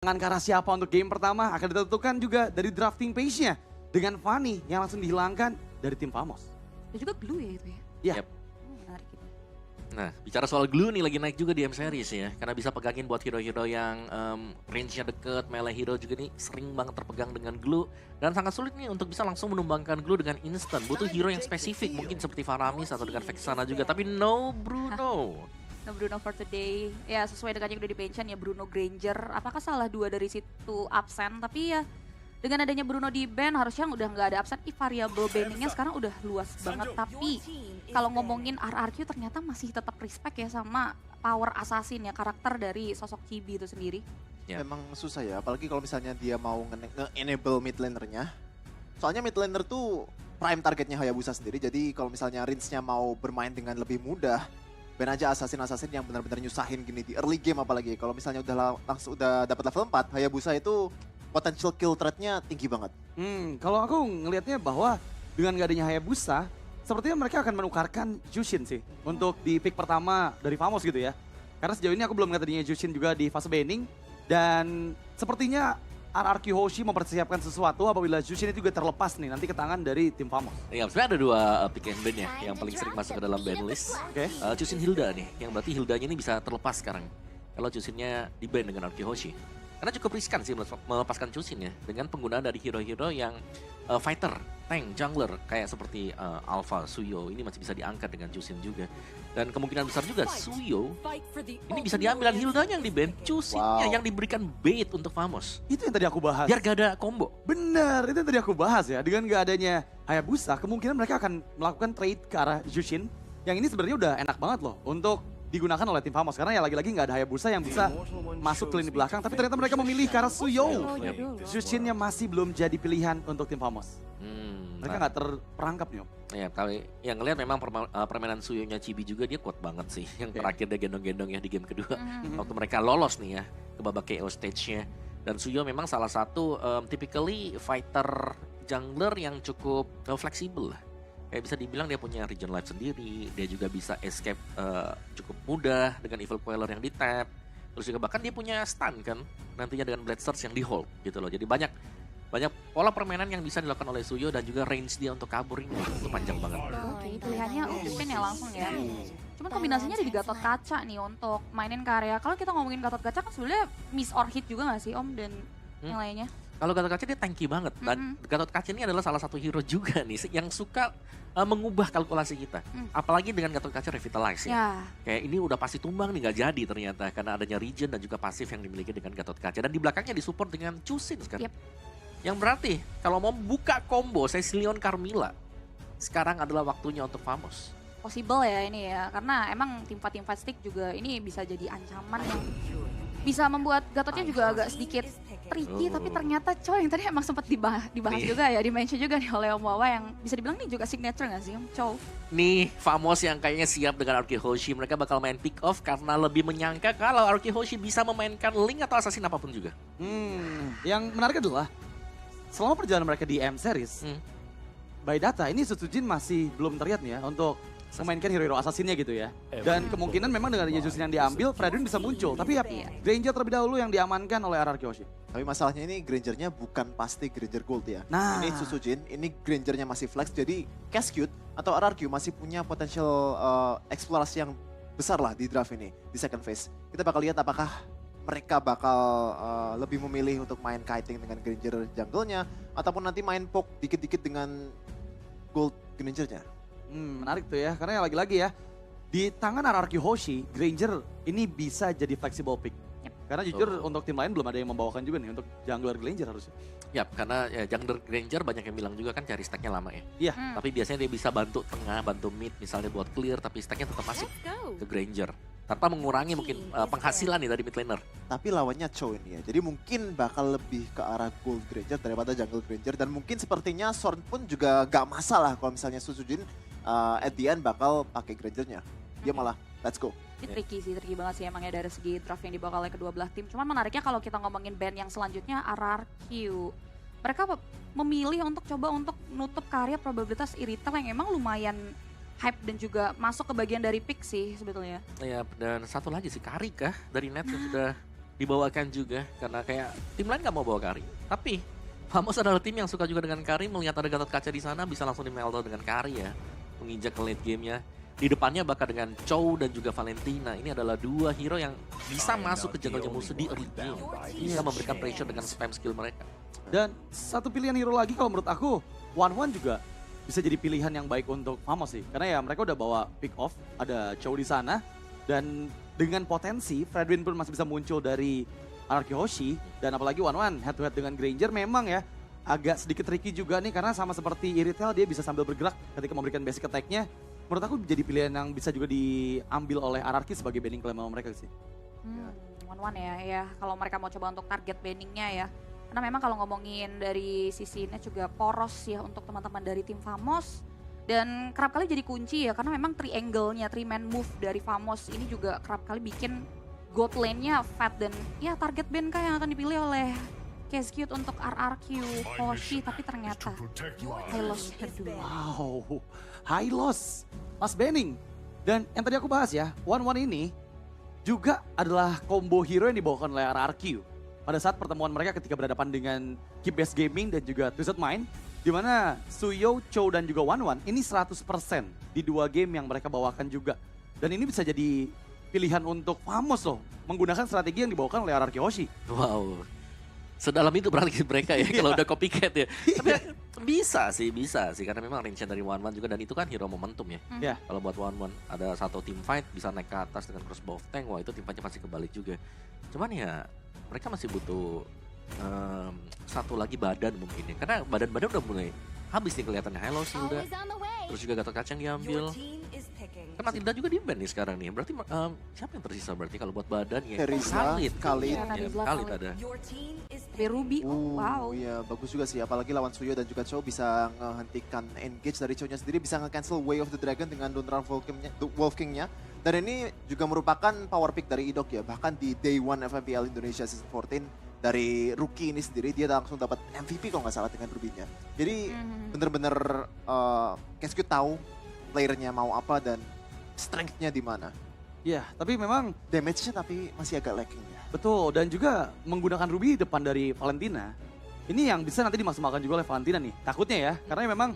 Dengan ke arah siapa untuk game pertama akan ditentukan juga dari drafting page-nya. Dengan Fanny yang langsung dihilangkan dari tim Famos. Dan juga Glue ya itu ya. Iya. Yep. Menarik ini. Nah, bicara soal glue nih lagi naik juga di M series ya. Karena bisa pegangin buat hero-hero yang range-nya deket, melee hero juga nih sering banget terpegang dengan glue. Dan sangat sulit nih untuk bisa langsung menumbangkan glue dengan instant. Butuh hero yang spesifik, mungkin seperti Faramis atau dengan Vexana juga. Tapi no Bruno. No Bruno for today. Ya sesuai dengan yang udah di-mention ya Bruno Granger. Apakah salah dua dari situ absen? Tapi ya dengan adanya Bruno di ban harusnya udah nggak ada absen. Variable banningnya sekarang udah luas banget. Tapi kalau ngomongin RRQ ternyata masih tetap respect ya sama power assassin ya, karakter dari sosok Chibi itu sendiri. Ya. Memang susah ya, apalagi kalau misalnya dia mau nge-enable mid laner-nya. Soalnya mid laner tuh prime targetnya Hayabusa sendiri, jadi kalau misalnya Rince-nya mau bermain dengan lebih mudah, ban aja assassin-assassin yang benar-benar nyusahin gini di early game apalagi. Kalau misalnya langsung udah dapat level 4, Hayabusa itu potential kill threat-nya tinggi banget. Kalau aku ngelihatnya bahwa dengan gak adanya Hayabusa, sepertinya mereka akan menukarkan Jushin sih untuk di pick pertama dari Famos gitu ya. Karena sejauh ini aku belum ngeliat adanya Jushin juga di fase banning. Dan sepertinya RRQ Hoshi mempersiapkan sesuatu apabila Jushin itu juga terlepas nih nanti ke tangan dari tim Famos. Ya, sebenarnya ada dua pick and ban ya yang paling sering masuk ke dalam ban list. Oke. Jushin Hilda nih, yang berarti Hildanya ini bisa terlepas sekarang. Kalau Jushinnya di ban dengan RRQ Hoshi. Karena cukup riskan sih melepaskan Jushin ya, dengan penggunaan dari hero-hero yang fighter, tank, jungler, kayak seperti Alpha, Suyo, ini masih bisa diangkat dengan Jushin juga. Dan kemungkinan besar juga Suyo, ini bisa diambil dan Hildanya yang di-ban, Jushinnya yang diberikan bait untuk Famos. Itu yang tadi aku bahas. Biar gak ada combo. Bener, itu yang tadi aku bahas ya. Dengan gak adanya Hayabusa, kemungkinan mereka akan melakukan trade ke arah Jushin. Yang ini sebenarnya udah enak banget loh untuk digunakan oleh tim Famos. Karena ya lagi-lagi gak ada Hayabusa yang bisa masuk ke lini belakang. Tapi ternyata mereka memilih ke arah Suyo. Jushinnya masih belum jadi pilihan untuk tim Famos. Mereka gak terperangkap nih Om. Ya, kalau yang ngeliat memang permainan Suyonya Chibi juga dia kuat banget sih. Yang terakhir dia gendong-gendong ya di game kedua. Waktu mereka lolos nih ya ke babak KO stage-nya. Dan Suyo memang salah satu typically fighter jungler yang cukup fleksibel lah. Kayak bisa dibilang dia punya regen life sendiri, dia juga bisa escape cukup mudah dengan evil queller yang di tap. Terus juga bahkan dia punya stun kan, nantinya dengan blade surge yang di hold gitu loh. Jadi banyak pola permainan yang bisa dilakukan oleh Suyo dan juga range dia untuk kabur ini itu panjang banget. Oke, pilihannya Jushin ya langsung ya. Cuman kombinasinya ada di Gatot Kaca nih untuk mainin karya. Kalau kita ngomongin Gatot Kaca kan sebenarnya miss or hit juga gak sih Om dan yang lainnya? Kalau Gatot Kaca dia tanky banget dan Gatot Kaca ini adalah salah satu hero juga nih yang suka mengubah kalkulasi kita. Apalagi dengan Gatot Kaca Revitalize ya. Kayak ini udah pasti tumbang nih gak jadi ternyata karena adanya regen dan juga pasif yang dimiliki dengan Gatot Kaca. Dan di belakangnya disupport dengan Jushin sekarang. Yang berarti kalau mau buka combo Cecilion Carmilla sekarang adalah waktunya untuk Famos. Possible ya ini ya, karena emang tim Fight Stick juga ini bisa jadi ancaman yang bisa membuat Gatotnya juga agak sedikit tricky, tapi ternyata Chow yang tadi emang sempat dibahas juga ya, di-mention juga nih oleh Om Wawa yang bisa dibilang nih juga signature gak sih Om Chow? Nih Famos yang kayaknya siap dengan RRQ Hoshi, mereka bakal main pick off karena lebih menyangka kalau RRQ Hoshi bisa memainkan Link atau Assassin apapun juga. Yang menarik adalah selama perjalanan mereka di M Series, by data ini Setsujin masih belum terlihat nih ya untuk memainkan hero-hero assassinnya gitu ya. Dan kemungkinan memang dengan adanya Jushin yang diambil, Fredwin bisa muncul. Tapi ya Granger terlebih dahulu yang diamankan oleh RRQ Hoshi. Tapi masalahnya ini Grangernya bukan pasti Granger Gold ya. Nah. Ini Susujin, ini Grangernya masih flex, jadi Cascade atau RRQ masih punya potensial eksplorasi yang besar lah di draft ini, di second phase. Kita bakal lihat apakah mereka bakal lebih memilih untuk main kiting dengan Granger jungle-nya, ataupun nanti main poke dikit-dikit dengan gold Granger-nya. Menarik tuh ya, karena lagi-lagi ya, di tangan RRQ Hoshi, Granger ini bisa jadi flexible pick. Karena jujur untuk tim lain belum ada yang membawakan juga nih untuk jungler Granger harusnya. Yap, karena ya, jungler Granger banyak yang bilang juga kan cari stacknya lama ya. Iya. Tapi biasanya dia bisa bantu tengah, bantu mid misalnya buat clear, tapi stacknya tetap masuk ke Granger. Tanpa mengurangi mungkin penghasilan nih dari mid laner. Tapi lawannya Chow ini ya, jadi mungkin bakal lebih ke arah gold Granger daripada jungle Granger. Dan mungkin sepertinya Sorn pun juga gak masalah kalau misalnya Susujin at the end bakal pakai Grangernya. Dia malah let's go. Ini tricky banget sih emangnya dari segi draft yang dibawa oleh kedua belah tim. Cuman menariknya kalau kita ngomongin band yang selanjutnya RRQ. Mereka memilih untuk coba untuk nutup karya probabilitas Irithel yang emang lumayan hype dan juga masuk ke bagian dari pick sih sebetulnya. Ya, dan satu lagi sih Karik kah dari net yang sudah dibawakan juga karena kayak tim lain nggak mau bawa Kari. Tapi Famos adalah tim yang suka juga dengan Kari, melihat ada Gatot Kaca di sana bisa langsung di-melto dengan Kari ya. Menginjak ke late game-nya. Di depannya bakal dengan Chow dan juga Valentina. Ini adalah dua hero yang bisa masuk ke jungle musuh di early game. Bisa memberikan pressure dengan spam skill mereka. Dan satu pilihan hero lagi kalau menurut aku, One juga bisa jadi pilihan yang baik untuk Famos sih. Karena ya mereka udah bawa pick off, ada Chow di sana. Dan dengan potensi, Fredwin pun masih bisa muncul dari Anarchy Hoshi. Dan apalagi One head to head dengan Granger memang ya agak sedikit tricky juga nih. Karena sama seperti Iritel, dia bisa sambil bergerak ketika memberikan basic attack-nya. Menurut aku jadi pilihan yang bisa juga diambil oleh Anarchy sebagai banning claim mereka sih. One ya. Kalau mereka mau coba untuk target banningnya ya. Karena memang kalau ngomongin dari sisi ini juga poros ya untuk teman-teman dari tim Famos. Dan kerap kali jadi kunci ya, karena memang triangle-nya, 3-man move dari Famos ini juga kerap kali bikin gold lane-nya fat. Dan ya target ban kah yang akan dipilih oleh Cascute untuk RRQ Hoshi, tapi ternyata Hylos kedua. Wow, Hylos, Mas Benning. Dan yang tadi aku bahas ya, One ini juga adalah combo hero yang dibawakan oleh RRQ. Pada saat pertemuan mereka ketika berhadapan dengan Keep Best Gaming dan juga Twisted Mind, di mana Suyo, Chow dan juga One ini 100% di dua game yang mereka bawakan juga. Dan ini bisa jadi pilihan untuk Famos loh, menggunakan strategi yang dibawakan oleh RRQ Hoshi. Wow. Sedalam itu berarti mereka ya kalau udah copycat ya. Tapi bisa sih karena memang range dari One juga dan itu kan hero momentum ya. Ya. Kalau buat One ada satu team fight bisa naik ke atas dengan crossbow of tank, wah itu tim fightnya pasti kebalik juga. Cuman ya mereka masih butuh satu lagi badan mungkin ya. Karena badan-badan udah mulai habis nih kelihatannya. Hylos sih udah. Terus juga Gatot Kaca yang diambil. Kan Matilda juga di-ban nih sekarang nih. Berarti siapa yang tersisa berarti kalau buat badan ya? Khalid. Ya, Khalid ada. Tapi Ruby, wow. Iya bagus juga sih, apalagi lawan Suyo dan juga Chow bisa menghentikan engage dari Chow-nya sendiri, bisa nge-cancel Way of the Dragon dengan Donran Wolf King-nya. Dan ini juga merupakan power pick dari Idok ya, bahkan di Day 1 FMPL Indonesia Season 14 dari rookie ini sendiri dia langsung dapat MVP kalau nggak salah dengan Ruby-nya. Jadi bener-bener Cascute tahu playernya mau apa dan strength-nya di mana. Ya, tapi memang Damage-nya tapi masih agak lacking ya. betul. Dan juga menggunakan Ruby depan dari Valentina. Ini yang bisa nanti dimaksimalkan juga oleh Valentina nih. Takutnya ya, karena memang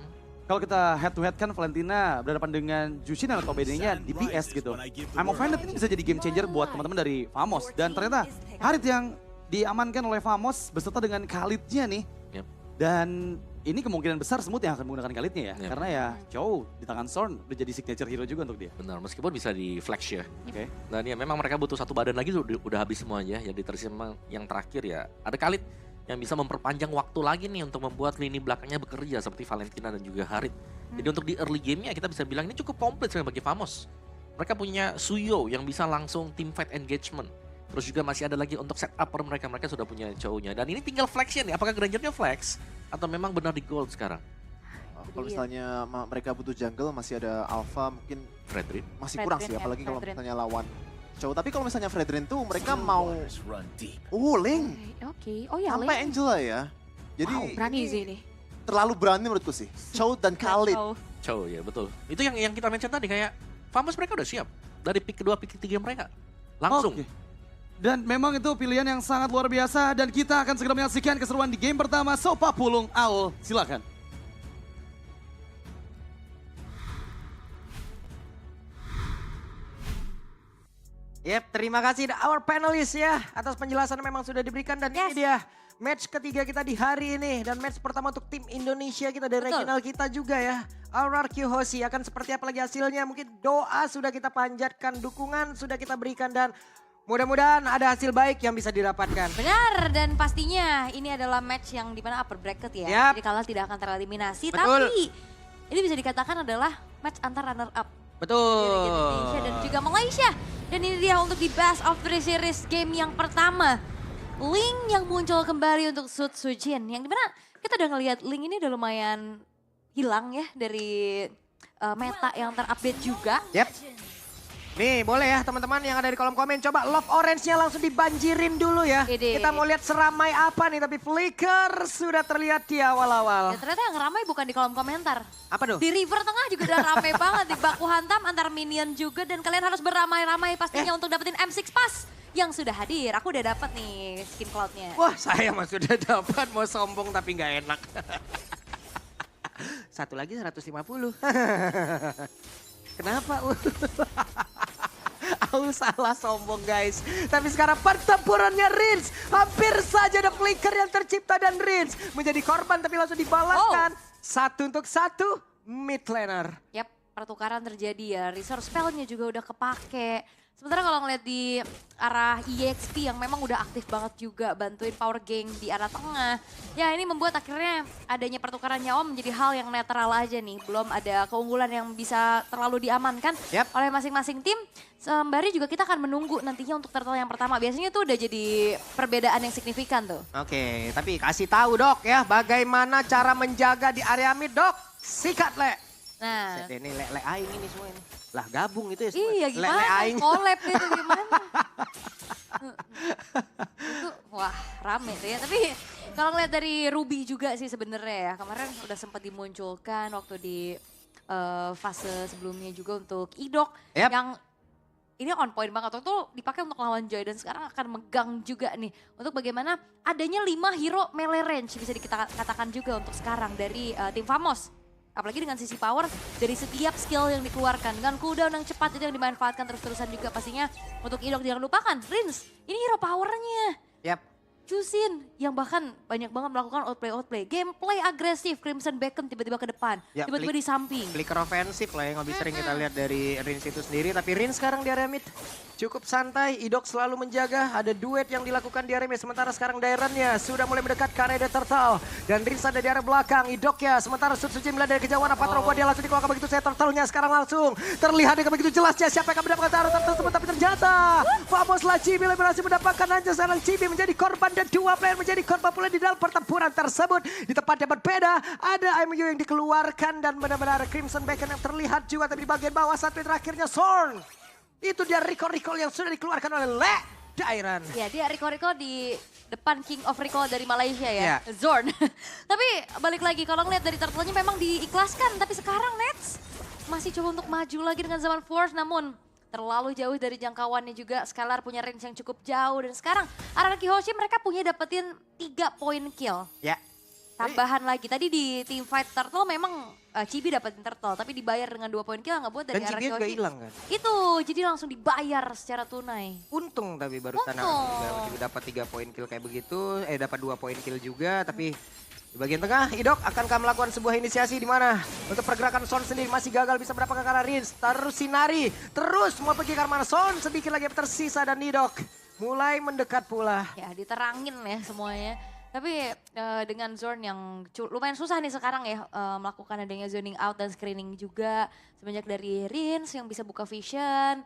kalau kita head to head kan Valentina berhadapan dengan Jushin atau bedanya DPS gitu. I'm offended ini bisa jadi game changer buat teman-teman dari Famos. Dan ternyata Harit yang diamankan oleh Famos beserta dengan Khalidnya nih. Yep. Dan ini kemungkinan besar Smooth yang akan menggunakan Khalidnya ya. Yep. Karena ya Chow di tangan Sorn udah jadi signature hero juga untuk dia. Benar, meskipun bisa di flash ya. Oke. Dan ya memang mereka butuh satu badan lagi udah habis semuanya. Yang ditersisa yang terakhir ya ada Khalid yang bisa memperpanjang waktu lagi nih untuk membuat lini belakangnya bekerja seperti Valentina dan juga Harit. Jadi untuk di early game-nya kita bisa bilang ini cukup komplit sebenarnya bagi Famos. Mereka punya Suyo yang bisa langsung team fight engagement. Terus juga masih ada lagi untuk set upper mereka sudah punya Chow-nya. Dan ini tinggal flex-nya nih, apakah Granger-nya flex atau memang benar di gold sekarang? Kalau misalnya mereka butuh jungle masih ada Alpha mungkin Fredrin. masih kurang sih, Fredrin ya, apalagi kalau Fredrin. misalnya lawan Chow. Tapi kalau misalnya Fredrin tuh mereka mau Ling Oke. Oh ya, sampai Lane. Angela ya. Jadi Wow, berani sih ini. terlalu berani menurutku sih. Chow dan Khalid. Chow ya betul. Itu yang kita mention tadi kayak Famos mereka udah siap. Dari pick kedua, pick ketiga mereka. Langsung. Oke. Dan memang itu pilihan yang sangat luar biasa dan kita akan segera menyaksikan keseruan di game pertama Sopa Pulung Aul. Silakan. Yep, terima kasih our panelists ya atas penjelasan yang memang sudah diberikan dan ini dia match ketiga kita di hari ini dan match pertama untuk tim Indonesia kita dari Betul. regional kita juga ya. RRQ Hoshi akan seperti apa lagi hasilnya, mungkin doa sudah kita panjatkan, dukungan sudah kita berikan dan mudah-mudahan ada hasil baik yang bisa didapatkan. Benar, dan pastinya ini adalah match yang dimana upper bracket ya. Yap. Jadi kalah tidak akan tereliminasi, Betul. tapi ini bisa dikatakan adalah match antar runner up. Betul. Dari Indonesia dan juga Malaysia. Dan ini dia untuk di best of 3 series game yang pertama. Link yang muncul kembali untuk Sud Sujin. Yang dimana kita udah ngelihat Link ini udah lumayan hilang ya dari meta yang terupdate juga. Yep. Nih boleh ya teman-teman yang ada di kolom komen coba love orange-nya langsung dibanjirin dulu ya. Ide. Kita mau lihat seramai apa nih tapi Flicker sudah terlihat di awal-awal. Dan ternyata yang ramai bukan di kolom komentar. Apa tuh? Di river tengah juga udah rame banget. Di baku hantam antar minion juga. Dan kalian harus beramai-ramai pastinya untuk dapetin M6 Pass. yang sudah hadir. Aku udah dapat nih skin cloud-nya. Wah, saya mah sudah dapat, mau sombong tapi nggak enak. Satu lagi 150. Kenapa? Aku salah sombong guys. Tapi sekarang pertempurannya Rins. Hampir saja ada flicker yang tercipta dan Rins menjadi korban tapi langsung dibalaskan. Satu untuk satu mid laner. Yap, pertukaran terjadi ya. Resource spell-nya juga udah kepake. Sementara kalau ngeliat di arah EXP yang memang udah aktif banget juga bantuin power gang di arah tengah. Ya ini membuat akhirnya adanya pertukaran nyawa menjadi hal yang netral aja nih. Belum ada keunggulan yang bisa terlalu diamankan oleh masing-masing tim. Sembari juga kita akan menunggu nantinya untuk turtle yang pertama. Biasanya tuh udah jadi perbedaan yang signifikan tuh. Oke, tapi kasih tahu Dok ya bagaimana cara menjaga di area mid Dok. Sikat Le. Nah. Ini le aing ini semua ini. Lah gabung itu ya semua. Iya gimana? aing. Collab itu gimana? Itu wah rame tuh ya. Tapi kalau ngeliat dari Ruby juga sih sebenarnya ya. Kemarin udah sempat dimunculkan waktu di fase sebelumnya juga untuk Idok. Yep. Yang ini on point banget. Waktu itu dipakai untuk lawan Joy dan sekarang akan megang juga nih. Untuk bagaimana adanya 5 hero melee range bisa dikatakan juga untuk sekarang dari tim Famos. Apalagi dengan sisi power dari setiap skill yang dikeluarkan. Dengan cooldown yang cepat itu yang dimanfaatkan terus-terusan juga pastinya. Untuk Idok jangan lupakan, Rins ini hero powernya. Yap. Chusin yang bahkan banyak banget melakukan outplay. Gameplay agresif, Crimson Beacon tiba-tiba ke depan, Ya, tiba-tiba di samping. Flicker ofensif lah yang lebih sering kita lihat dari Rins itu sendiri. Tapi Rins sekarang di area mid cukup santai. Idok selalu menjaga. Ada duet yang dilakukan di area mid. Sementara sekarang Dairon-nya sudah mulai mendekat ke area The Turtle. Dan Rins ada di area belakang. Idok ya. Sementara Suji melihat dari kejauhan apa teroboh dia langsung dikeluarkan begitu saya Turtle-nya. Sekarang langsung terlihat dengan begitu jelasnya siapa yang akan mendapatkan Turtle tersebut. Tapi ternyata Famos Cibi berhasil mendapatkan Anjas. Sekarang Cibi menjadi korban dan 2 player menjadi korban pula di dalam pertempuran tersebut. Di tempat yang berbeda ada MU yang dikeluarkan dan benar-benar Crimson Beacon yang terlihat juga. Tapi di bagian bawah satu terakhirnya Zorn. Itu dia recall yang sudah dikeluarkan oleh Le Dairon. Ya dia Rico di depan King of Recall dari Malaysia ya, Ya. Zorn. Tapi balik lagi kalau ngeliat dari turtle-nya memang diikhlaskan. Tapi sekarang Nets masih coba untuk maju lagi dengan zaman Force. Namun terlalu jauh dari jangkauannya juga. Scalar punya range yang cukup jauh. Dan sekarang Araki Hoshi mereka punya dapetin 3 poin kill. Ya. Tambahan lagi, tadi di team fight Turtle memang Cibi dapetin Turtle. Tapi dibayar dengan 2 poin kill nggak buat dari Dan Araki Cibi juga Hoshi. hilang kan. Itu, jadi langsung dibayar secara tunai. Untung tapi baru Untung. dapat 3 poin kill kayak begitu. Dapat 2 poin kill juga tapi di bagian tengah, Idok akankah melakukan sebuah inisiasi di mana untuk pergerakan Son sendiri masih gagal bisa mendapatkan ke arah Rins. Terus Sinari, terus mau pergi ke arah mana Son, sedikit lagi tersisa dan Idok mulai mendekat pula. Ya diterangin ya semuanya. Tapi dengan Zorn yang lumayan susah nih sekarang ya melakukan adanya zoning out dan screening juga. Semenjak dari Rins yang bisa buka vision.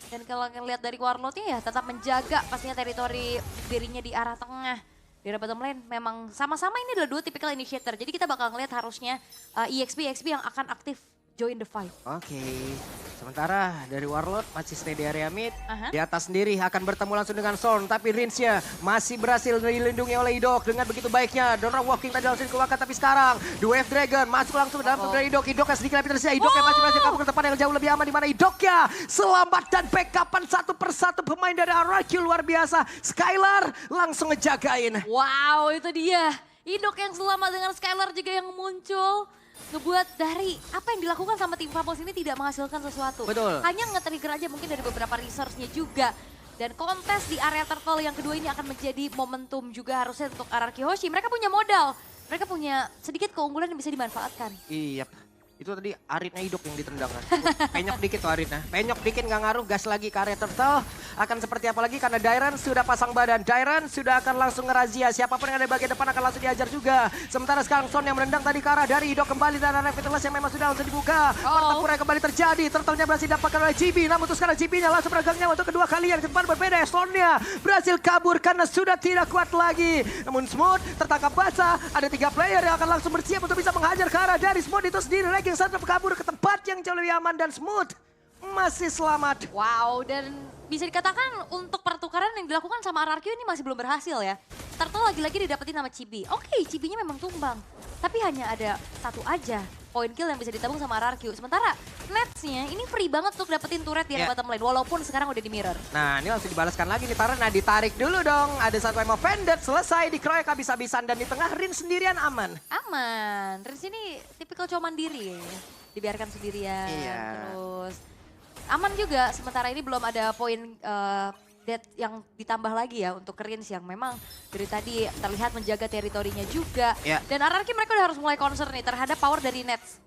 Dan kalau ngelihat dari Warlord-nya ya tetap menjaga pastinya teritori dirinya di arah tengah. Di arah bottom lane memang sama-sama ini adalah 2 typical initiator. Jadi kita bakal ngelihat harusnya EXP yang akan aktif join the fight. Oke, sementara dari Warlord masih stay di area mid. Aha. Di atas sendiri akan bertemu langsung dengan Zorn. Tapi Rinsnya masih berhasil dilindungi oleh Idok dengan begitu baiknya. Donor Walking tadi langsung dikeluarkan tapi sekarang Wave Dragon masuk langsung dalam tubuh dari Idok. Idok yang sedikit lebih tersisa. Idok yang masih berhasil kabur ke depan yang jauh lebih aman. Di mana Idok ya selamat dan backupan satu persatu pemain dari RRQ luar biasa. Skylar langsung ngejagain. Wow itu dia. Idok yang selamat dengan Skylar juga yang muncul. Ngebuat dari apa yang dilakukan sama tim Famos ini tidak menghasilkan sesuatu. Betul. Hanya nge-trigger aja mungkin dari beberapa resource-nya juga. Dan kontes di area turtle yang kedua ini akan menjadi momentum juga harusnya untuk Araki Hoshi. Mereka punya modal, mereka punya sedikit keunggulan yang bisa dimanfaatkan. Iya. Itu tadi Aritnya Idok yang ditendang kan. Penyok dikit tuh Aritnya. Penyok dikit nggak ngaruh, gas lagi ke area Turtle. Akan seperti apa lagi karena Dairon sudah pasang badan. Dairon sudah akan langsung ngerazia. Siapapun yang ada di bagian depan akan langsung diajar juga. Sementara sekarang Son yang menendang tadi ke arah dari Idok kembali. Dan arah Vitalitas yang memang sudah langsung dibuka. Pertempuran kembali terjadi. Turtle-nya berhasil didapatkan oleh GB. Namun untuk sekarang GB-nya langsung beragangnya untuk kedua kali yang depan berbeda. Son-nya berhasil kabur karena sudah tidak kuat lagi. Namun Smooth tertangkap basah. Ada 3 player yang akan langsung bersiap untuk bisa menghajar ke arah dari Smooth itu sendiri. Yang satu kabur ke tempat yang jauh lebih aman dan Smooth masih selamat. Wow, dan bisa dikatakan untuk pertukaran yang dilakukan sama RRQ ini masih belum berhasil ya. Turtle lagi-lagi didapetin sama Cibi. Oke, Cibinya memang tumbang. Tapi hanya ada 1 aja poin kill yang bisa ditabung sama RRQ. Sementara Nets-nya ini free banget untuk dapetin turret di area bottom lane. Walaupun sekarang udah di mirror. Nah ini langsung dibalaskan lagi nih Tara. Nah ditarik dulu dong. Ada satu emo Vended selesai dikeroyok habis-habisan. Dan di tengah Rin sendirian aman. Aman. Terus ini tipikal cowok mandiri ya. Dibiarkan sendirian. Iya. Terus aman juga. Sementara ini belum ada poin dead yang ditambah lagi ya untuk Rins yang memang dari tadi terlihat menjaga teritorinya juga. Ya. Dan RRQ mereka udah harus mulai concern nih terhadap power dari Nets.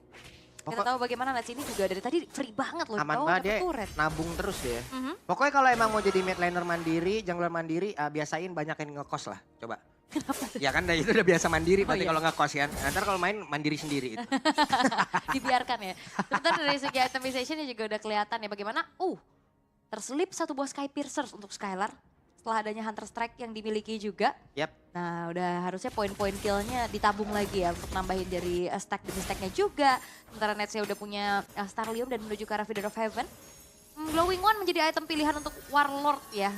Kita tahu bagaimana Nets ini juga dari tadi free banget loh. Aman Oh, banget dapet dia turret. nabung terus dia. Mhm. Pokoknya kalau emang mau jadi mid laner mandiri, jungler mandiri, biasain banyakin ngekos lah. Coba. Kenapa? Ya kan itu udah biasa mandiri berarti iya. kalau ngekos kan. Ntar kalau main mandiri sendiri. Itu. Dibiarkan ya. Sebentar dari segi itemization juga udah kelihatan ya bagaimana. Terselip satu buah Sky Piercers untuk Skylar. Setelah adanya Hunter Strike yang dimiliki juga. Yap. Nah udah harusnya poin-poin killnya ditabung lagi ya untuk nambahin dari stack demi stacknya juga. Sementara Netsnya udah punya Starlium dan menuju ke arah Feeder of Heaven. Glowing One menjadi item pilihan untuk Warlord ya.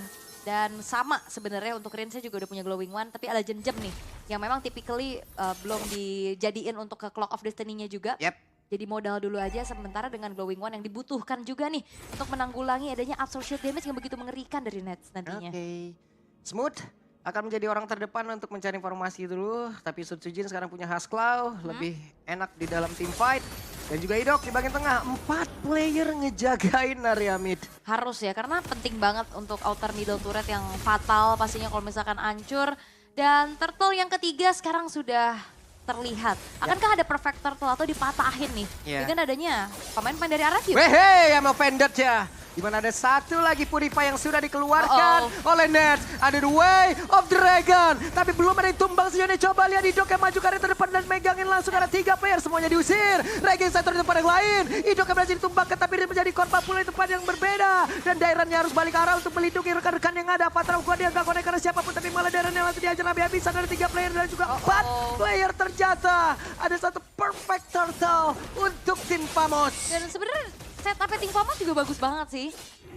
Dan sama sebenarnya untuk Rinsnya juga udah punya Glowing One. Tapi ada Jenjem nih yang memang typically belum dijadiin untuk ke Clock of Destiny-nya juga. Yap. Jadi modal dulu aja sementara dengan Glowing One yang dibutuhkan juga nih untuk menanggulangi adanya absorb shield damage yang begitu mengerikan dari Nets nantinya. Oke. Smooth akan menjadi orang terdepan untuk mencari informasi dulu. Tapi Sutsujin sekarang punya Hasklaw, lebih enak di dalam team fight. Dan juga Idok di bagian tengah, 4 player ngejagain area mid. Harus ya karena penting banget untuk outer middle turret yang fatal pastinya kalau misalkan hancur. Dan turtle yang ketiga sekarang sudah terlihat. Akankah ada perfect turtle atau dipatahin nih? Ya. Dengan adanya pemain-pemain dari RRQ. Wehe, yang offended ya. Dimana ada satu lagi Purify yang sudah dikeluarkan oleh Nets. Ada The Way of Dragon. Tapi belum ada yang tumbang sejauh ini. Coba lihat Idok yang maju ke area terdepan dan megangin langsung ada 3 player. Semuanya diusir. Regen Center di tempat yang lain. Idok yang berhasil ditumbangkan tapi dia menjadi korban pula di tempat yang berbeda. Dan Dairannya harus balik arah untuk melindungi rekan-rekan yang ada. Patra gua dia gak konek karena siapapun. Tapi malah Dairannya langsung dihajar habis-habisan. Ada 3 player dan juga 4 player terjatuh. Ada satu perfect turtle untuk tim Famos. Dan sebenarnya setupnya Tim Famos juga bagus banget sih.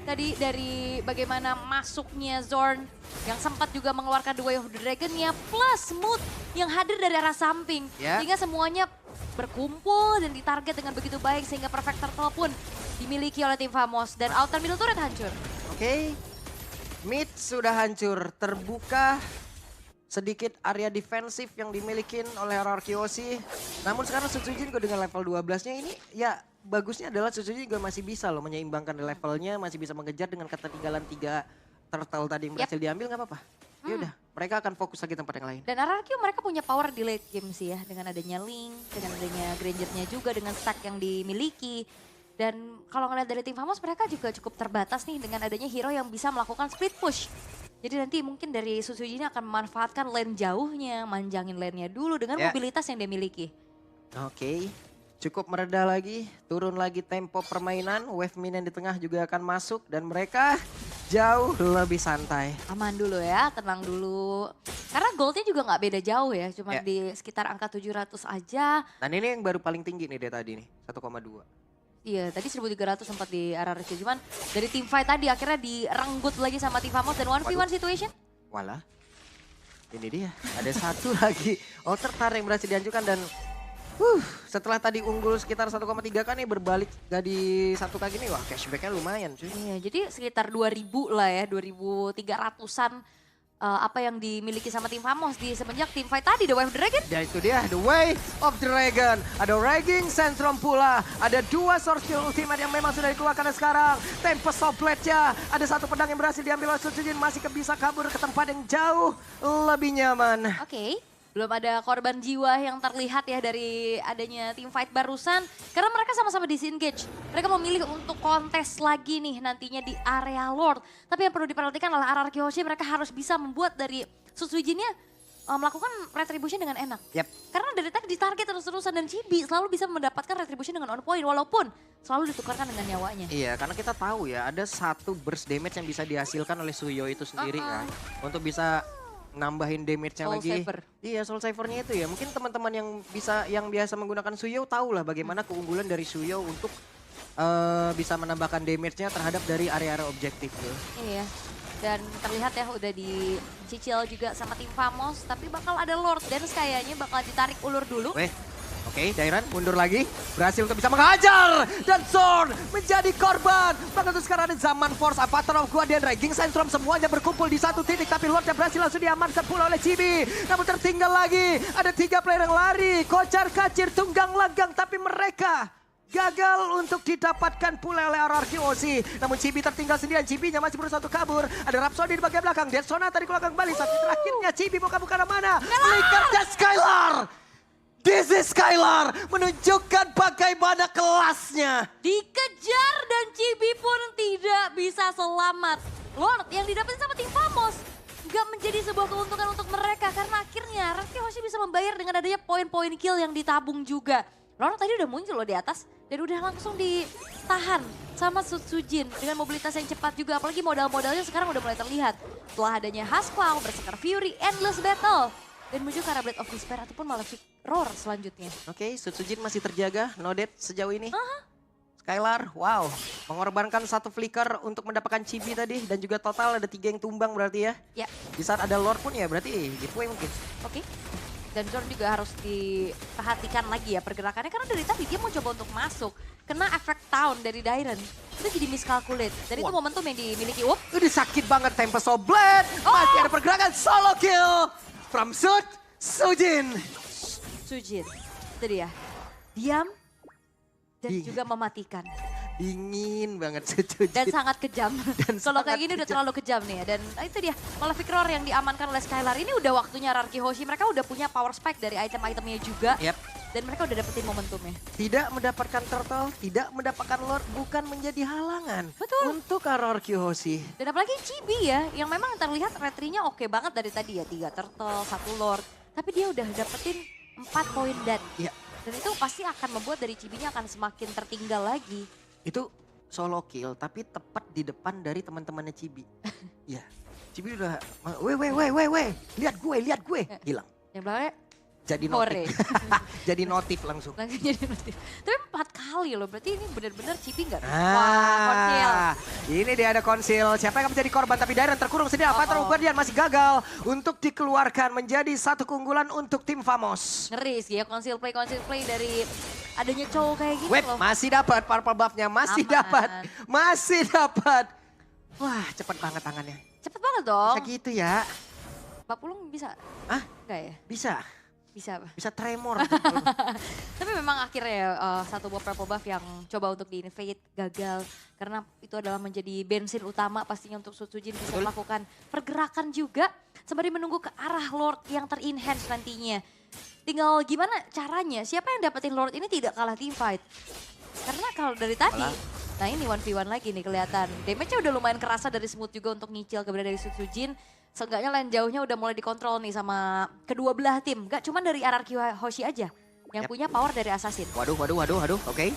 Tadi dari bagaimana masuknya Zorn yang sempat juga mengeluarkan The Way of the Dragon-nya plus Smooth yang hadir dari arah samping. Ya. Sehingga semuanya berkumpul dan ditarget dengan begitu baik sehingga perfect turtle pun dimiliki oleh Tim Famos. Dan outer middle turret hancur. Oke. Mid sudah hancur. Terbuka sedikit area defensif yang dimiliki oleh RRQOC. Namun sekarang Sutsujin dengan level 12-nya ini ya bagusnya adalah Sutsujin juga masih bisa loh menyeimbangkan levelnya, masih bisa mengejar dengan ketertinggalan 3 turtle tadi yang berhasil diambil nggak apa-apa. Ya udah, mereka akan fokus lagi tempat yang lain. Dan RRQ mereka punya power di late game sih ya. Dengan adanya Link, dengan adanya Granger-nya juga, dengan stack yang dimiliki. Dan kalau ngeliat dari Tim Famos mereka juga cukup terbatas nih dengan adanya hero yang bisa melakukan split push. Jadi nanti mungkin dari Sutsujin akan memanfaatkan lane jauhnya, manjangin lane-nya dulu dengan mobilitas yang dia miliki. Oke, cukup mereda lagi, turun lagi tempo permainan, wave minion di tengah juga akan masuk dan mereka jauh lebih santai. Aman dulu ya, tenang dulu. Karena goldnya juga nggak beda jauh ya, cuma di sekitar angka 700 aja. Dan ini yang baru paling tinggi nih dia tadi nih, 1,2. Iya, tadi 1.300 sempat di RRQ. Cuman dari team fight tadi akhirnya direnggut lagi sama Tim Famos dan 1v1 situation. Walah, ini dia. Ada satu lagi Outer Tar yang berhasil dihancurkan dan setelah tadi unggul sekitar 1,3 kan nih berbalik gak di 1K gini. Wah cashbacknya lumayan cuy. Iya, jadi sekitar 2.000 lah ya, 2.300-an. Apa yang dimiliki sama Tim Famos di semenjak team fight tadi, The Way of the Dragon. Ya itu dia, The Way of Dragon. Ada Raging Centrum pula. Ada 2 source skill ultimate yang memang sudah dikeluarkan sekarang. Tempest of Blade-nya. Ada satu pedang yang berhasil diambil oleh Sutsujin. Masih bisa kabur ke tempat yang jauh lebih nyaman. Oke. Belum ada korban jiwa yang terlihat ya dari adanya team fight barusan. Karena mereka sama-sama disengage. Mereka memilih untuk kontes lagi nih nantinya di area Lord. Tapi yang perlu diperhatikan adalah RRQOC mereka harus bisa membuat dari Sutsujinnya melakukan retribution dengan enak. Yep. Karena dari tadi ditarget terus-terusan dan Chibi selalu bisa mendapatkan retribution dengan on point. Walaupun selalu ditukarkan dengan nyawanya. Iya, karena kita tahu ya ada satu burst damage yang bisa dihasilkan oleh Suyo itu sendiri kan. Untuk bisa nambahin damage-nya Soul lagi. Saver. Iya, Soul Saver-nya itu ya. Mungkin teman-teman yang biasa menggunakan Suyo tahu lah bagaimana keunggulan dari Suyo untuk bisa menambahkan damage-nya terhadap dari area-area objektif tuh. Iya. Dan terlihat ya udah dicicil juga sama Tim Famos. Tapi bakal ada Lord Dance kayaknya bakal ditarik ulur dulu. Weh, Oke, Dairan mundur lagi. Berhasil untuk bisa menghajar. Dan Zorn menjadi korban. Bahkan untuk sekarang ada Zaman Force, Avatar of Guardian, Raging Sandstorm. Semuanya berkumpul di satu titik. Tapi Lordnya berhasil langsung diamankan pula oleh Chibi. Namun tertinggal lagi. Ada 3 player yang lari. Kocar kacir, tunggang langgang. Tapi mereka gagal untuk didapatkan pula oleh RRQ OC. Namun Chibi tertinggal sendirian. Chibi-nya masih berusaha untuk kabur. Ada Rhapsody di bagian belakang. Dead Sonata di belakang kembali. Saat terakhirnya Chibi mau kabur ke arah mana? Flickernya Skylar. This is Skylar menunjukkan bagaimana kelasnya. Dikejar dan Chibi pun tidak bisa selamat. Lord yang didapetin sama tim Famos nggak menjadi sebuah keuntungan untuk mereka karena akhirnya RRQ Hoshi bisa membayar dengan adanya poin-poin kill yang ditabung juga. Lord tadi udah muncul loh di atas dan udah langsung ditahan sama Sutsujin dengan mobilitas yang cepat juga. Apalagi modal-modalnya sekarang udah mulai terlihat. Setelah adanya Hasclaw, Berserker Fury, Endless Battle. Dan menuju ke arah Blade of Despair ataupun Malefic Roar selanjutnya. Oke, Sutsujin masih terjaga, no death sejauh ini. Skylar, wow, mengorbankan 1 flicker untuk mendapatkan Chibi tadi. Dan juga total ada 3 yang tumbang berarti ya. Ya, Di saat ada Lord pun ya berarti giveaway mungkin. oke. Dan Zorn juga harus diperhatikan lagi ya pergerakannya. Karena dari tadi dia mau coba untuk masuk. Kena efek Town dari Dairen. Itu jadi miscalculate. Dan itu momentum yang dimiliki Up. Ini sakit banget Tempest of Blade. Masih ada pergerakan solo kill. From Sutsujin. Sujin. Itu dia. Diam dan Iya. juga mematikan. Dingin banget Sutsujin. Dan sangat kejam. Dan Kalau sangat kayak gini udah kejam. terlalu kejam nih ya. Dan itu dia. Malefic Roar yang diamankan oleh Skylar. Ini udah waktunya RRQ Hoshi. Mereka udah punya power spike dari item-itemnya juga. Yep. Dan mereka udah dapetin momentumnya. Tidak mendapatkan turtle, tidak mendapatkan Lord bukan menjadi halangan. Betul. Untuk RRQ Hoshi. Dan apalagi Chibi ya. Yang memang terlihat retrinya oke banget dari tadi ya. 3 turtle, 1 Lord. Tapi dia udah dapetin 4 poin dead. Iya. Dan itu pasti akan membuat dari Chibinya akan semakin tertinggal lagi. Itu solo kill tapi tepat di depan dari teman-temannya Chibi. Iya. Chibi udah, weh, lihat gue, hilang. Yang belakangnya Jadi Hore. notif. Jadi notif langsung. langsung jadi notif. Tapi 4 kali loh, berarti ini benar-benar Chibi nggak? Wah, konsil. Ini dia ada konsil. Siapa yang akan menjadi korban? Tapi Dairen terkurung sendiri. Avatar of Guardian masih gagal untuk dikeluarkan menjadi 1 keunggulan untuk tim Famos. Ngeri sih ya konsil play dari adanya cowok kayak gitu Web loh. masih dapat purple buff-nya, masih Aman. dapat. Wah, cepat banget tangannya. Cepet banget dong. Bisa gitu ya? Mbak Pulung bisa? Hah? Enggak ya? Bisa. Bisa apa? Bisa tremor. Tapi memang akhirnya satu buah purple buff yang coba untuk di-invade gagal. Karena itu adalah menjadi bensin utama pastinya untuk Sutsujin bisa melakukan pergerakan juga. Sembari menunggu ke arah Lord yang ter-enhance nantinya. Tinggal gimana caranya, siapa yang dapetin Lord ini tidak kalah team fight. Karena kalau dari tadi, nah ini 1v1 lagi nih kelihatan. Damage-nya udah lumayan kerasa dari Smooth juga untuk nyicil keberadaan dari Sutsujin. Seenggaknya lane jauhnya udah mulai dikontrol nih sama kedua belah tim. Gak cuma dari RRQ Hoshi aja yang punya power dari Assassin. Waduh. Oke.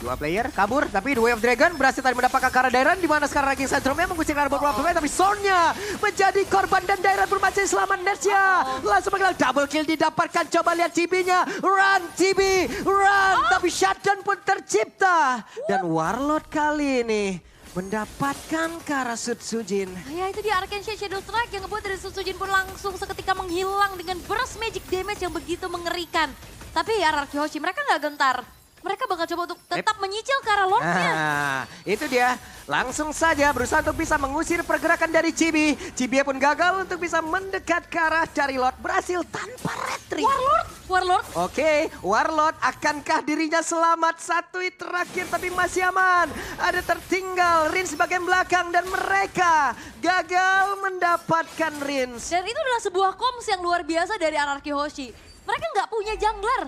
2 player kabur, tapi The Way of Dragon berhasil tadi mendapatkan ke arah Dairen. Di mana sekarang Raging Sandstormnya mengusir ke arah beberapa pemain. Tapi Zorn-nya menjadi korban dan Dairen pun masih selamat Nersia. Langsung mengilang double kill didapatkan. Coba lihat Chibi-nya. Run Chibi, run. Tapi shutdown pun tercipta. Dan Warlord kali ini mendapatkan ke arah Sutsujin. Ya itu dia Arcane Shadow Strike yang ngebuat dari Sutsujin pun langsung seketika menghilang dengan burst magic damage yang begitu mengerikan. Tapi RRQ Hoshi mereka nggak gentar. Mereka bakal coba untuk tetap menyicil ke arah Lordnya. Nah, itu dia. Langsung saja berusaha untuk bisa mengusir pergerakan dari Chibi. Chibi pun gagal untuk bisa mendekat ke arah dari Lord. Berhasil tanpa retreat. Warlord. Oke, Warlord akankah dirinya selamat? 1 hit terakhir tapi masih aman. Ada tertinggal Rins bagian belakang dan mereka gagal mendapatkan Rins. Dan itu adalah sebuah comms yang luar biasa dari RRQ Hoshi. Mereka nggak punya jungler.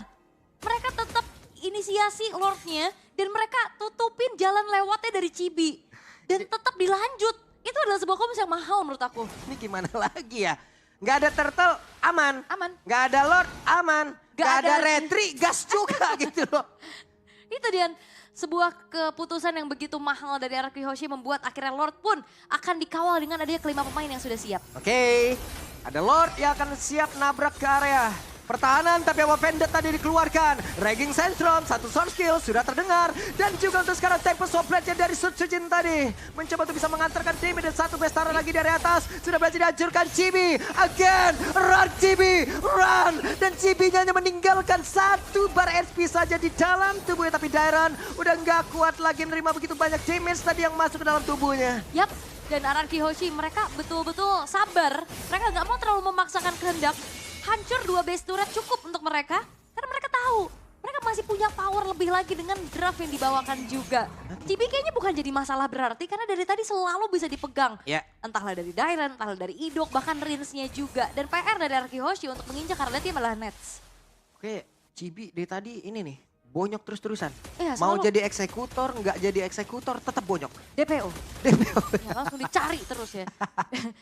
Mereka tetap inisiasi Lordnya dan mereka tutupin jalan lewatnya dari Chibi. Dan tetap dilanjut. Itu adalah sebuah comms yang mahal menurut aku. Ini gimana lagi ya? Nggak ada turtle, aman. Aman. Nggak ada Lord, aman. Nggak Nggak ada ada- retri, gas juga gitu loh. Itu dia sebuah keputusan yang begitu mahal dari RRQ Hoshi membuat akhirnya Lord pun akan dikawal dengan adanya kelima pemain yang sudah siap. Oke, ada Lord yang akan siap nabrak ke area pertahanan, tapi Awa Vendetta tadi dikeluarkan. Raging Sandstorm, 1 source kill sudah terdengar. Dan juga untuk sekarang Tempest of Blade dari Sutsujin tadi. Mencoba untuk bisa mengantarkan damage dan 1 bestara lagi dari atas. Sudah berhasil dihancurkan Chibi. Again, run Chibi, run! Dairon. Dan Chibi-nya hanya meninggalkan 1 bar SP saja di dalam tubuhnya. Tapi Dairon udah nggak kuat lagi menerima begitu banyak damage tadi yang masuk ke dalam tubuhnya. Yap, dan Araki Hoshi mereka betul-betul sabar. Mereka nggak mau terlalu memaksakan kehendak. Hancur 2 base turret cukup untuk mereka. Karena mereka tahu, mereka masih punya power lebih lagi dengan draft yang dibawakan juga. Chibi kayaknya bukan jadi masalah berarti karena dari tadi selalu bisa dipegang. Ya. Entahlah dari Dairon, entahlah dari Idok, bahkan Rinsnya juga. Dan PR dari Araki Hoshi untuk menginjak karena dia malah Nets. Oke, Chibi dari tadi ini nih. Bonyok terus-terusan. Iya, Mau selalu. jadi eksekutor, nggak jadi eksekutor, tetap bonyok. DPO. Ya, langsung dicari terus ya.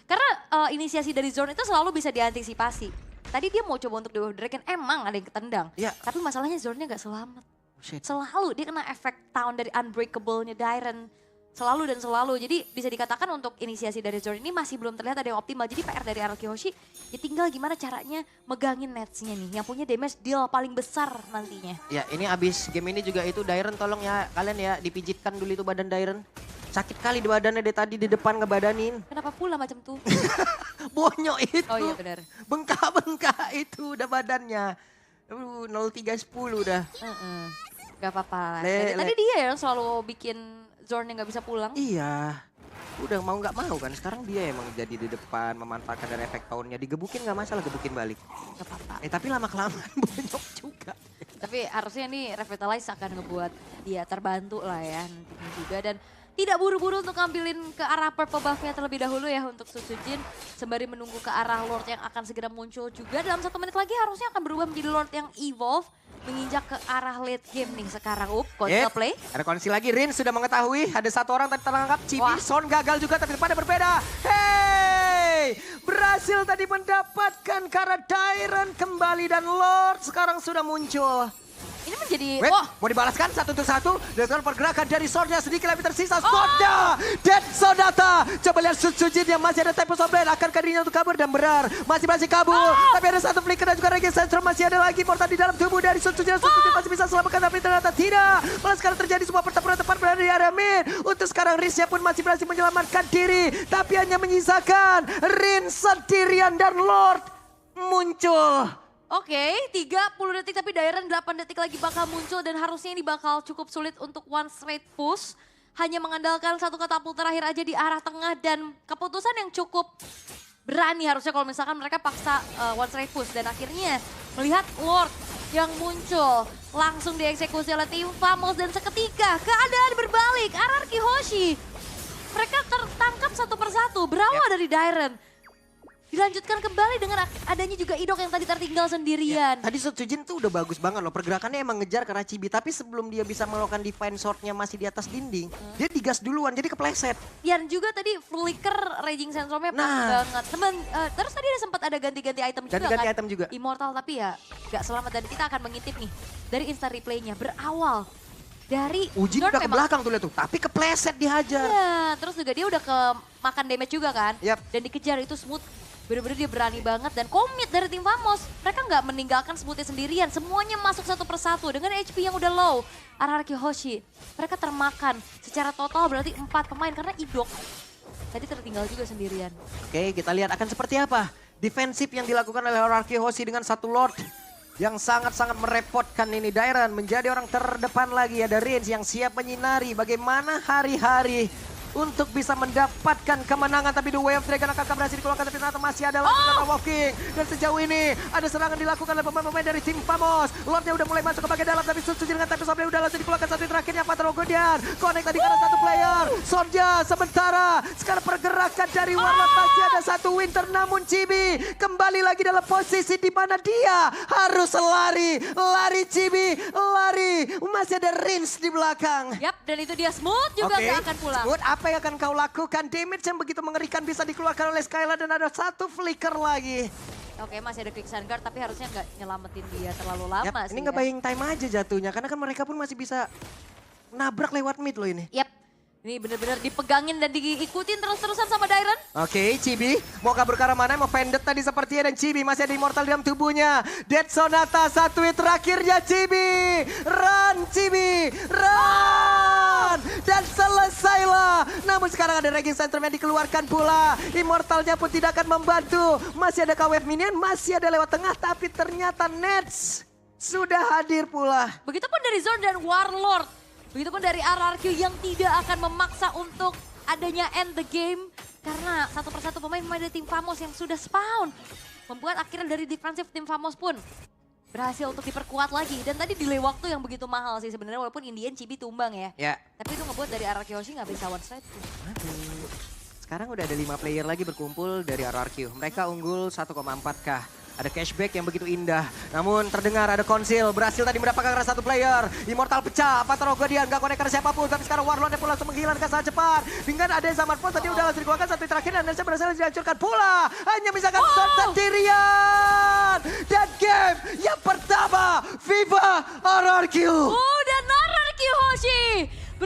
Karena inisiasi dari zone itu selalu bisa diantisipasi. Tadi dia mau coba untuk Dewa Dragon, emang ada yang ketendang. Ya. Tapi masalahnya zone-nya gak selamat. Shit. Selalu dia kena efek tahun dari Unbreakable-nya Dairon. Selalu dan selalu. Jadi bisa dikatakan untuk inisiasi dari zone ini masih belum terlihat ada yang optimal. Jadi PR dari Araki Hoshi ya tinggal gimana caranya megangin nets-nya nih. Yang punya damage deal paling besar nantinya. Ya ini abis game ini juga itu Dairon tolong ya kalian ya dipijitkan dulu itu badan Dairon. Sakit kali di badannya dia tadi di depan ngebadanin. Kenapa pula macam tuh? Bonyok itu. Oh iya benar. Bengkak-bengkak itu udah badannya. 0310 udah. Gak apa-apa lah. Le- Dari tadi dia yang selalu bikin zone yang gak bisa pulang. Iya. Udah mau nggak mau kan sekarang dia emang jadi di depan memanfaatkan dari efek tahunnya. Digebukin nggak masalah, gebukin balik. Gak apa-apa. Tapi lama-kelamaan bonyok juga. Tapi harusnya nih Revitalize akan ngebuat dia terbantu lah ya nantinya juga. Dan tidak buru-buru untuk ngambilin ke arah purple buff-nya terlebih dahulu ya untuk Sutsujin. Sembari menunggu ke arah Lord yang akan segera muncul juga. Dalam 1 menit lagi harusnya akan berubah menjadi Lord yang evolve. Menginjak ke arah late game nih sekarang. Counter play. Ada kondisi lagi, Rin sudah mengetahui ada 1 orang tadi terangkap. Chibi, Wah. Son gagal juga tapi pada berbeda. Hey! Berhasil tadi mendapatkan karena Dairon kembali dan Lord sekarang sudah muncul. Ini menjadi, Wait, wah mau dibalaskan 1 untuk 1. Dan sekarang pergerakan dari Swordnya sedikit lebih tersisa. Swordnya, Dead Sonata. Coba lihat Sutsujin yang masih ada Tempest of Blade. Akankah dirinya untuk kabur dan berar. Masih kabur. Tapi ada 1 flicker dan juga Regen Sentrum. Masih ada lagi portal di dalam tubuh dari Sutsujin. Sutsujin masih bisa selamatkan tapi ternyata tidak. Malah sekarang terjadi sebuah pertempuran tepat berada di area mid. Untuk sekarang Rinsnya pun masih berhasil menyelamatkan diri. Tapi hanya menyisakan Rins sendirian dan Lord muncul. Oke, 30 detik tapi Dairon 8 detik lagi bakal muncul dan harusnya ini bakal cukup sulit untuk one straight push. Hanya mengandalkan 1 katapult terakhir aja di arah tengah dan keputusan yang cukup berani harusnya kalau misalkan mereka paksa one straight push. Dan akhirnya melihat Lord yang muncul langsung dieksekusi oleh tim Famos dan seketika keadaan berbalik. Araki Hoshi, mereka tertangkap 1 persatu berawal dari Dairon. Dilanjutkan kembali dengan adanya juga Idok yang tadi tertinggal sendirian. Tadi Sutsujin tuh udah bagus banget loh. Pergerakannya emang ngejar karena Chibi. Tapi sebelum dia bisa melakukan Divine Sword-nya masih di atas dinding. Dia digas duluan jadi kepleset. Dan juga tadi flicker Raging Sandstorm-nya pas banget. Terus tadi ada sempat ada ganti-ganti item juga Ganti-ganti kan. item juga. Immortal tapi ya gak selamat. Dan kita akan mengintip nih dari instant replay-nya. Berawal dari Ujin Zorn udah ke memang- belakang tuh lihat tuh. Tapi kepleset dihajar. Iya, terus juga dia udah ke makan damage juga kan. Yap. Dan dikejar itu Smooth. Bener-bener dia berani banget dan komit dari tim Famos. Mereka nggak meninggalkan Smoothnya sendirian. Semuanya masuk 1 persatu dengan HP yang udah low. Araki Hoshi, mereka termakan. Secara total berarti 4 pemain karena Idok tadi tertinggal juga sendirian. Oke, kita lihat akan seperti apa. Defensif yang dilakukan oleh Araki Hoshi dengan 1 Lord. Yang sangat-sangat merepotkan ini Dairon menjadi orang terdepan lagi. Ada Rins yang siap menyinari bagaimana hari-hari untuk bisa mendapatkan kemenangan. Tapi The Way of Dragon akan berhasil dikeluarkan tapi ternyata masih ada lagi walking. Dan sejauh ini ada serangan dilakukan oleh pemain-pemain dari tim Famos. Lordnya udah mulai masuk ke bagian dalam tapi Sutsujin dengan Tempest of Blade udah langsung dikeluarkan satu terakhirnya Fatal Godian. Connect tadi karena 1 player. Sonja sementara sekarang pergerakan dari Warlord pasti ada 1 Winter namun Chibi kembali lagi dalam posisi di mana dia harus lari. Lari Chibi, lari. Masih ada Rins di belakang. Yap, dan itu dia Smooth juga Oke, nggak akan pulang. Smooth, apa yang akan kau lakukan? Damage yang begitu mengerikan bisa dikeluarkan oleh Skylar dan ada 1 flicker lagi. Oke, masih ada Quicksand Guard tapi harusnya nggak nyelamatin dia terlalu lama Yap, sih. ini nggak buying time aja jatuhnya karena kan mereka pun masih bisa nabrak lewat mid loh ini. Yap, ini bener-bener dipegangin dan diikutin terus-terusan sama Dairon. Oke, Chibi mau kabur ke arah mana? Mau Vended tadi sepertinya dan Chibi masih ada Immortal dalam tubuhnya. Dead Sonata 1 hit terakhirnya Chibi. Run Chibi, run! dan selesailah. Namun sekarang ada Raging Centrum yang dikeluarkan pula. Immortalnya pun tidak akan membantu. Masih ada KWF Minion, masih ada lewat tengah, tapi ternyata Nets sudah hadir pula. Begitupun dari Zone dan Warlord. Begitupun dari RRQ yang tidak akan memaksa untuk adanya end the game. Karena satu persatu pemain-pemain dari tim Famos yang sudah spawn. Membuat akhirnya dari defensif tim Famos pun berhasil untuk diperkuat lagi. Dan tadi delay waktu yang begitu mahal sih sebenarnya, walaupun Indian Chibi tumbang ya. Ya. Tapi itu ngebuat dari RRQ Hoshi nggak bisa one side. Aduh. Sekarang udah ada 5 player lagi berkumpul dari RRQ. Mereka unggul 1,4K. Ada cashback yang begitu indah. Namun terdengar ada konsil. Berhasil tadi mendapatkan satu player. Immortal pecah. Avatar Ogodian gak konek karena siapapun. Tapi sekarang Warlord pun langsung menghilangkan sangat cepat. Dengan ada zaman pun tadi udah langsung dikeluarkan satu terakhir. Dan Nesha berhasil dihancurkan pula. Hanya misalkan sendirian. Dan game yang pertama. Viva RRQ. Dan RRQ Hoshi